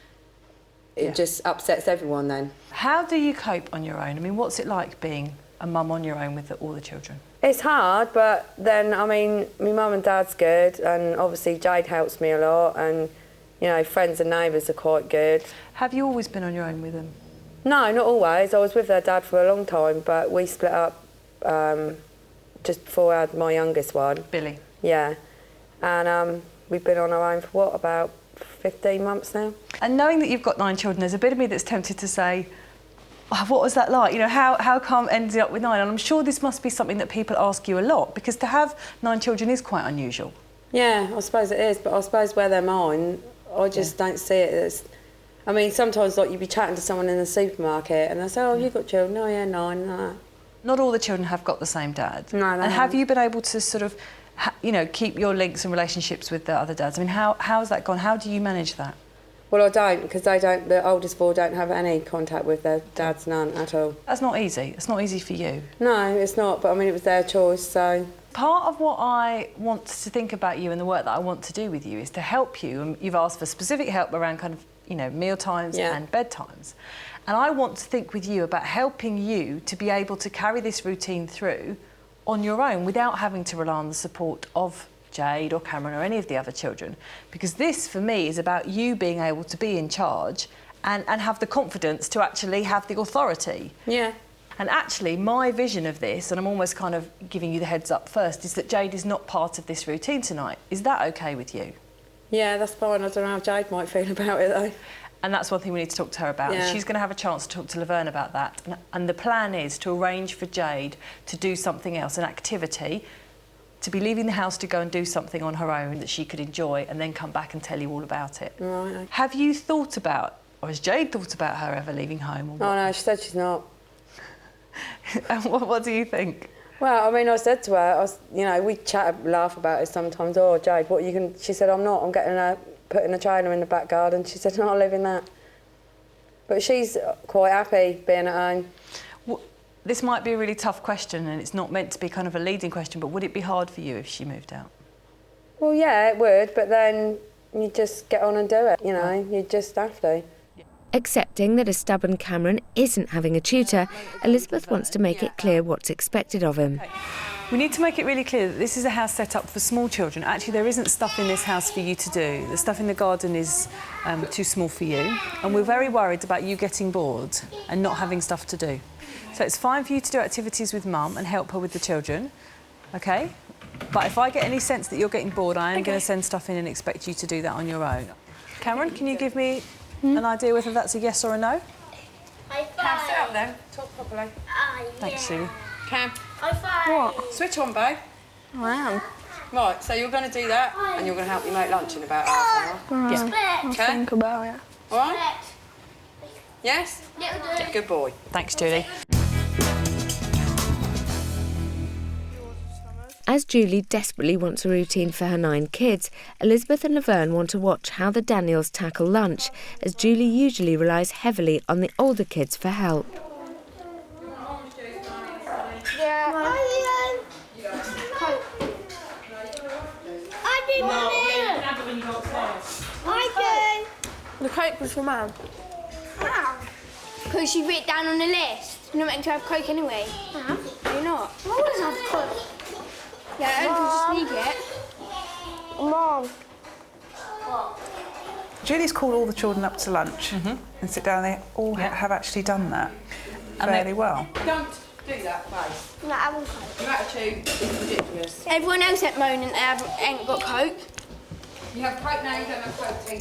it just upsets everyone then. How do you cope on your own? I mean, what's it like being a mum on your own with all the children? It's hard, but then, I mean, my mum and dad's good, and obviously Jade helps me a lot, and, You know, friends and neighbours are quite good. Have you always been on your own with them? No, not always. I was with their dad for a long time, but we split up just before I had my youngest one. Billy. Yeah. And we've been on our own for, what, about 15 months now? And knowing that you've got 9 children, there's a bit of me that's tempted to say, oh, what was that like? You know, how come ended up with 9? And I'm sure this must be something that people ask you a lot, because to have 9 children is quite unusual. Yeah, I suppose it is, but I suppose where they're mine, I just don't see it as... I mean, sometimes, like, you'd be chatting to someone in the supermarket and they say, oh, have you got children? Oh, yeah, 9, no. Not all the children have got the same dad. No, they And haven't. have you been able to sort of, you know, keep your links and relationships with the other dads? I mean, how's that gone? How do you manage that? Well, I don't, because they don't, the oldest 4 don't have any contact with their dads, none at all. That's not easy. It's not easy for you. No, it's not, but I mean, it was their choice, so... Part of what I want to think about you and the work that I want to do with you is to help you, and you've asked for specific help around kind of, you know, meal times and bedtimes. And I want to think with you about helping you to be able to carry this routine through on your own without having to rely on the support of Jade or Cameron or any of the other children. Because this, for me, is about you being able to be in charge and have the confidence to actually have the authority. Yeah. And actually, my vision of this, and I'm almost kind of giving you the heads up first, is that Jade is not part of this routine tonight. Is that OK with you? Yeah, that's fine. I don't know how Jade might feel about it, though. And that's one thing we need to talk to her about. Yeah. She's going to have a chance to talk to Laverne about that. And the plan is to arrange for Jade to do something else, an activity, to be leaving the house to go and do something on her own that she could enjoy and then come back and tell you all about it. Right. Okay. Have you thought about, or has Jade thought about her ever leaving home? Or what? Oh, no, she said she's not. And what do you think? Well, I mean, I said to her, you know, we chat, laugh about it sometimes. Oh, Jade, what you can... She said, I'm not. I'm putting a trailer in the back garden. She said, no, I'll live in that. But she's quite happy being at home. Well, this might be a really tough question, and it's not meant to be kind of a leading question, but would it be hard for you if she moved out? Well, yeah, it would, but then you just get on and do it, you know. You just have to. Accepting that a stubborn Cameron isn't having a tutor, Elizabeth wants to make it clear what's expected of him. We need to make it really clear that this is a house set up for small children. Actually, there isn't stuff in this house for you to do. The stuff in the garden is too small for you, and we're very worried about you getting bored and not having stuff to do. So it's fine for you to do activities with Mum and help her with the children, OK? But if I get any sense that you're getting bored, I am going to send stuff in and expect you to do that on your own. Cameron, can you give me an idea whether that's a yes or a no? Cam, sit up then. Talk properly. Thanks, Julie. Cam. What? Switch on, babe. I am. Right, so you're going to do that and you're going to help me make lunch in about half an hour. I'll think about it. All right? Yes? Yeah, good boy. Thanks, Julie. As Julie desperately wants a routine for her 9 kids, Elizabeth and Laverne want to watch how the Daniels tackle lunch, as Julie usually relies heavily on the older kids for help. The Coke was for Mum. Because she wrote it down on the list. You're not meant to have Coke anyway. You're not. I always have Coke. Yeah, I don't just sneak it. Mom. Julie's called all the children up to lunch and sit down. They all have actually done that fairly well. Don't do that, babe. No, I haven't Coke. Your attitude is ridiculous. Everyone else at moaning they ain't got Coke. You have Coke now, you don't have Coke tea.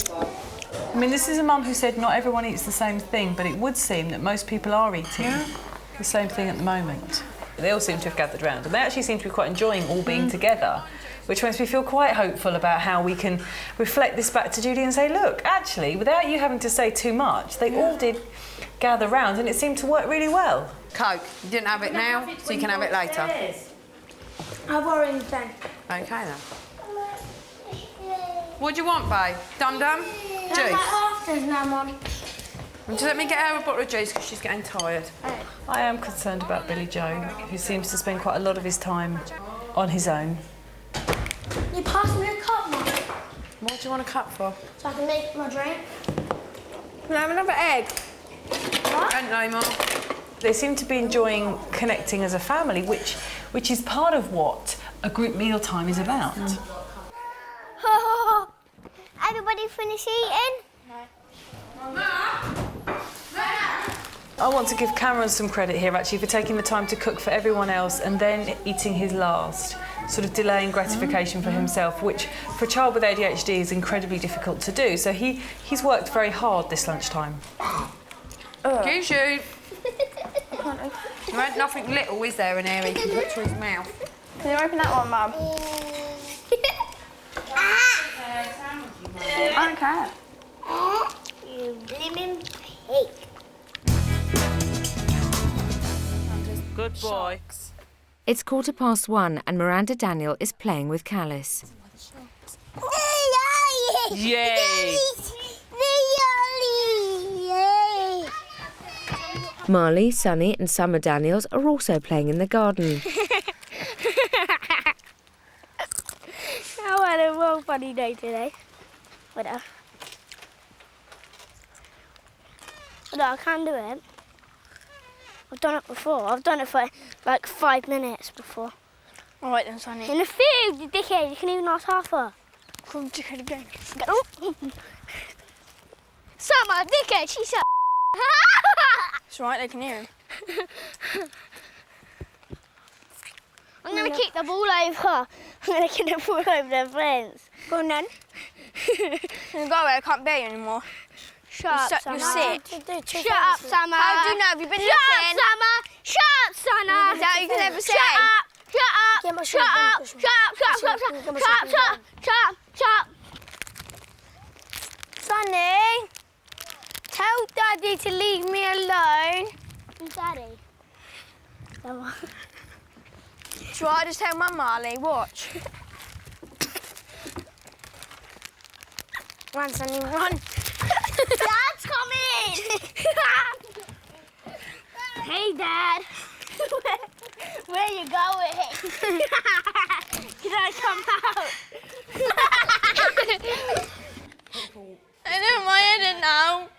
I mean, this is a mum who said not everyone eats the same thing, but it would seem that most people are eating the same thing at the moment. They all seem to have gathered round, and they actually seem to be quite enjoying all being together, which makes me feel quite hopeful about how we can reflect this back to Julie and say, look, actually, without you having to say too much, they all did gather round, and it seemed to work really well. Coke. You didn't have it now, so you can have it later. I've orange then. OK, then. What do you want, babe? Dum-dum? Juice? Afters now, Mum. Just let me get her a bottle of juice because she's getting tired. I am concerned about Billy Joe, who seems to spend quite a lot of his time on his own. You pass me a cup, Mum, What do you want a cup for? so I can make my drink. Can I have another egg? What? And no more. They seem to be enjoying connecting as a family, which is part of what a group meal time is about. Everybody finish eating? I want to give Cameron some credit here, actually, for taking the time to cook for everyone else and then eating his last, sort of delaying gratification for himself, which for a child with ADHD is incredibly difficult to do. So he's worked very hard this lunchtime. Excuse you. There ain't nothing little, is there, in here he can put to his mouth? Can you open that one, Mum? I don't care. You blimmin' pig. Good boy. It's 1:15 and Miranda Daniel is playing with Calice. Yay! Marley, Sunny and Summer Daniels are also playing in the garden. I had a real funny day today. But no, I can't do it. I've done it before. I've done it for like 5 minutes before. All right then, Sonny. In the field, you dickhead. You can even ask Harper. Come, dickhead again. Summer, dickhead, she said. It's all right, they can hear him. I'm going to kick the ball over. I'm going to kick the ball over their friends. Go on then. Go away, I can't bear you anymore. Shut up, Summer. You're sick. Shut up, Summer. How do you know? Have you been Shut looking? up, Summer. Shut up, Summer. Is that what you can ever say? Shut up. Shut up. Shut up. Shut up. Shut up. Shut up. Shut up. Shut up. Sonny, tell Daddy to leave me alone. Who's Daddy? Shall I just tell Mum, Marley? Watch. Run, Sonny, run. Dad's coming! Hey, Dad. Where are you going? Can I come out? I know my head in now.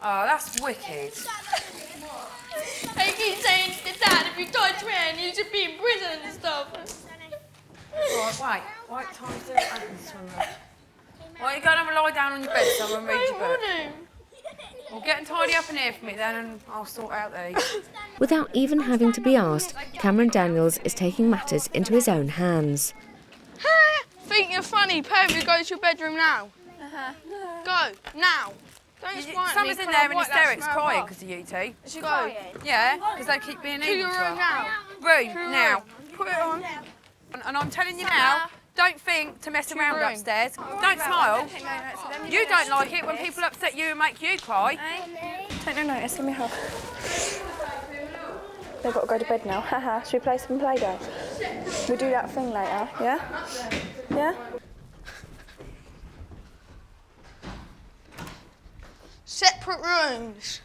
Oh, that's wicked. I keep saying to Dad, if you touch me, you should be in prison and stuff. Right, wait, time to open this one up. Why don't you go and have a lie down on your bed so and read your book? Well, get and tidy up in here for me then and I'll sort out these. Without even having to be asked, Cameron Daniels is taking matters into his own hands. Think you're funny, Perry, go to your bedroom now. Go, now. Don't spite me. Someone's in there in hysterics crying because of you two. Is she crying? Yeah, because they keep being To evil your to room her. now. Room, now. Put it on. And I'm telling you now, don't think to mess around room. upstairs. Don't smile. You don't like it when people upset you and make you cry. Take no notice, give me a hug. They've got to go to bed now. Haha, should we play some Play-Doh? We'll do that thing later, yeah? Yeah? Separate rooms.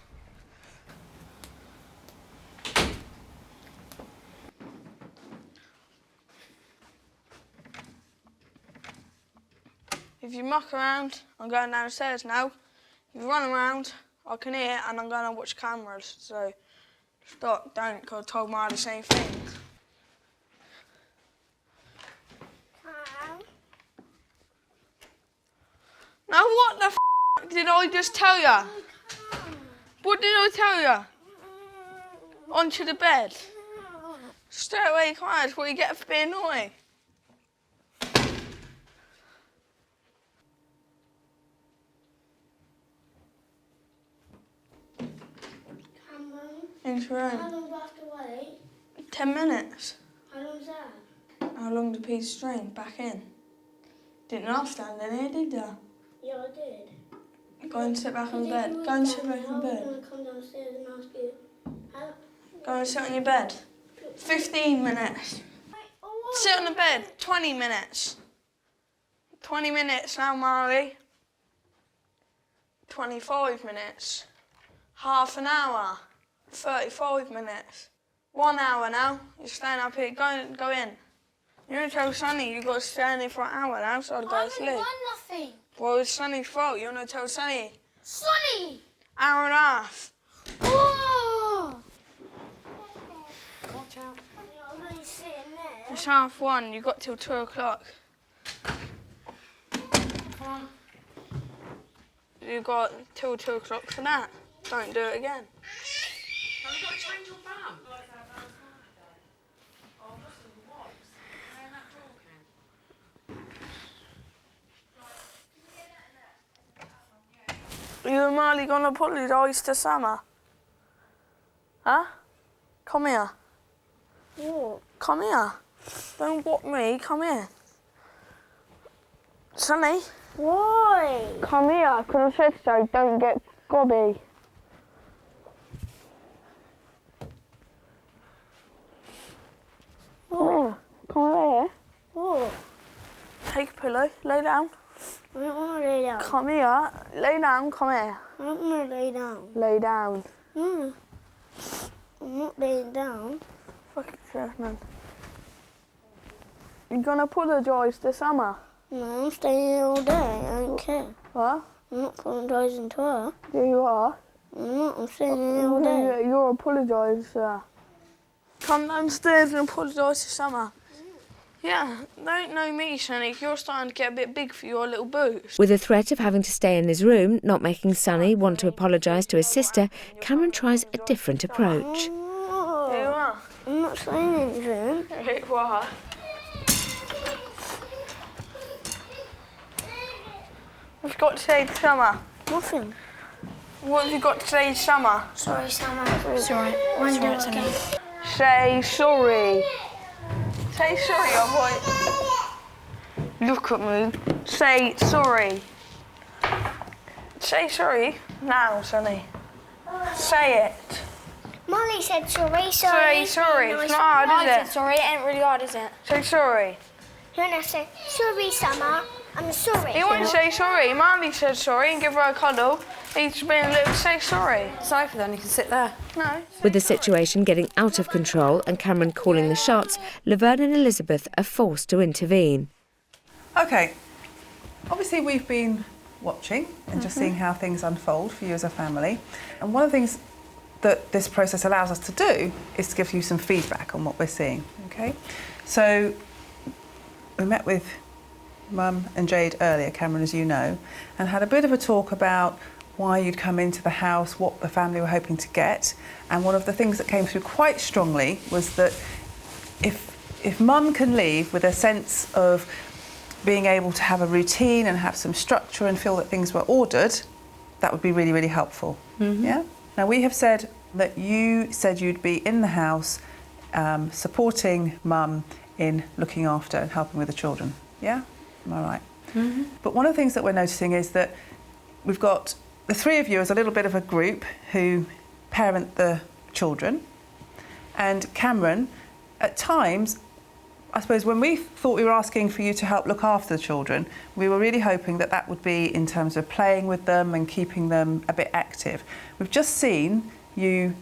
If you muck around, I'm going downstairs now. If you run around, I can hear and I'm going to watch cameras. So stop, don't, because I told Mara the same thing. Now what the f did I just tell you? What did I tell you? Onto the bed. Stay away, quiet, before you get for being naughty. Into your room. How long do I have to wait? 10 minutes. How long's that? How long the piece of string? Back in. Didn't last stand in here, did you? Yeah, I did. Go and sit back on the bed. Go and sit back on the bed. I'm going to come downstairs and ask you. Go and sit on your bed. 15 minutes. Sit on the bed. 20 minutes. 20 minutes now, Marley. 25 minutes. Half an hour. 35 minutes. 1 hour now. You're staying up here. Go in. You're going to tell Sonny you've got to stay in here for an hour now, so I'll go to sleep. I haven't done nothing. Well, it's Sonny's fault. You're going to tell Sonny. Sonny! Hour and a half. Oh! Watch out. I'm only sitting there. It's 1:30. You've got till 2 o'clock. Come on. You got till 2 o'clock for that. Don't do it again. Have you got to change your bum? You and Marley gonna apologise to Summer? Huh? Come here. What? Come here. Don't whop me, come here. Sonny. Why? Come here, because I said so, don't get gobby. Come here. Come here. What? Take a pillow, lay down. I don't want to lay down. Come here, lay down, come here. I don't want to lay down. Lay down. I'm not laying down. Fucking shit, man. You gonna apologise to Summer? No, I'm staying here all day. I don't care. What? I'm not apologising to her. Yeah, you are. I'm not. I'm staying here all day. You're apologising to her. Come downstairs and apologise to Summer. Yeah, don't know me, Sonny. You're starting to get a bit big for your little boots. With the threat of having to stay in his room, not making Sonny want to apologise to his sister, Cameron tries a different approach. Here you are. I'm not staying in his room. Here you are. What have you got to say to Summer? Nothing. What have you got to say to Summer? Sorry, Summer. Sorry. One do it again. Say sorry. Say sorry, boy. Look at me. Say sorry. Say sorry now, Sonny. Say it. Molly said sorry. Say sorry. It's not hard, I is said it? sorry. It ain't really hard, is it? Say sorry. You want to say sorry, Summer. I'm sorry. He won't say sorry. Marley said sorry and give her a cuddle. He's been a little say sorry. Sofa then, you can sit there. No. With the situation getting out of control and Cameron calling the shots, Laverne and Elizabeth are forced to intervene. OK, obviously we've been watching and just seeing how things unfold for you as a family. And one of the things that this process allows us to do is to give you some feedback on what we're seeing, OK? So we met with Mum and Jade earlier, Cameron, as you know, and had a bit of a talk about why you'd come into the house, what the family were hoping to get. And one of the things that came through quite strongly was that if Mum can leave with a sense of being able to have a routine and have some structure and feel that things were ordered, that would be really, really helpful. Yeah? Now, we have said that you said you'd be in the house supporting Mum in looking after and helping with the children. Yeah? Am I right? But one of the things that we're noticing is that we've got the three of you as a little bit of a group who parent the children. And Cameron, at times, I suppose when we thought we were asking for you to help look after the children, we were really hoping that that would be in terms of playing with them and keeping them a bit active. We've just seen you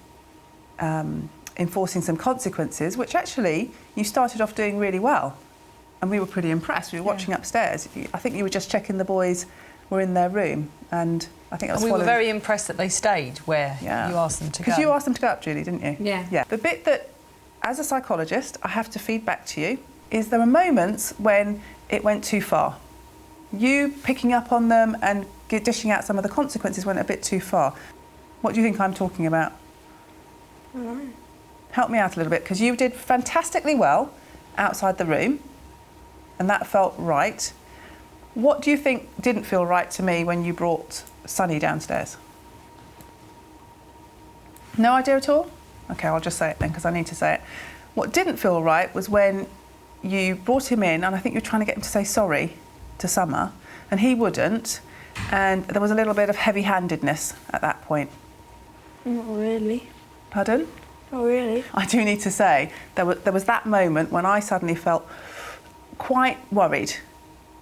enforcing some consequences, which actually you started off doing really well. And we were pretty impressed. We were watching upstairs. I think you were just checking the boys were in their room, and I think that's. And we were very impressed that they stayed where you asked them to go. Because you asked them to go up, Julie, didn't you? Yeah. Yeah. The bit that, as a psychologist, I have to feed back to you is there are moments when it went too far. You picking up on them and dishing out some of the consequences went a bit too far. What do you think I'm talking about? I don't know. Help me out a little bit, because you did fantastically well outside the room, and that felt right. What do you think didn't feel right to me when you brought Sonny downstairs? No idea at all? OK, I'll just say it then, because I need to say it. What didn't feel right was when you brought him in, and I think you were trying to get him to say sorry to Summer, and he wouldn't, and there was a little bit of heavy-handedness at that point. Not really. Pardon? Not really. I do need to say, there was that moment when I suddenly felt quite worried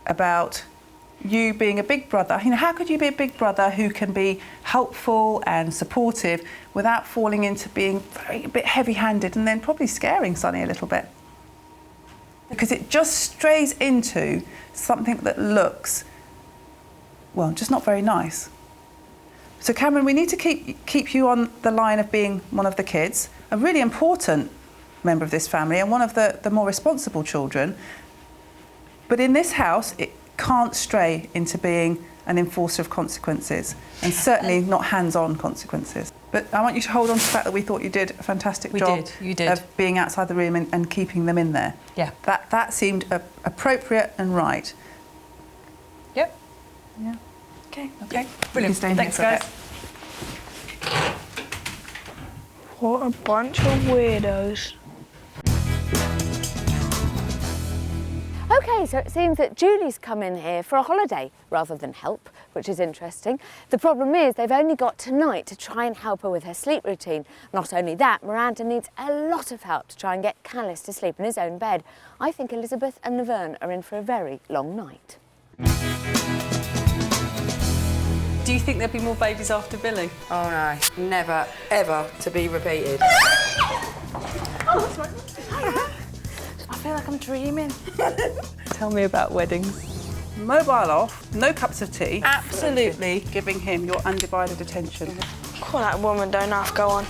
about you being a big brother. You know, how could you be a big brother who can be helpful and supportive without falling into being a bit heavy-handed and then probably scaring Sonny a little bit? Because it just strays into something that looks, well, just not very nice. So Cameron, we need to keep you on the line of being one of the kids, a really important member of this family and one of the more responsible children. But in this house, can't stray into being an enforcer of consequences, and certainly not hands-on consequences. But I want you to hold on to the fact that we thought you did a fantastic job of being outside the room and keeping them in there. Yeah. That seemed appropriate and right. Yep. Yeah. Okay. Okay. Brilliant. Thanks, guys. What a bunch of weirdos. OK, so it seems that Julie's come in here for a holiday rather than help, which is interesting. The problem is they've only got tonight to try and help her with her sleep routine. Not only that, Miranda needs a lot of help to try and get Callus to sleep in his own bed. I think Elizabeth and Laverne are in for a very long night. Do you think there'll be more babies after Billy? Oh no, never, ever to be repeated. I feel like I'm dreaming. Tell me about weddings. Mobile off, no cups of tea. Absolutely giving him your undivided attention. Well, that woman don't have to go on.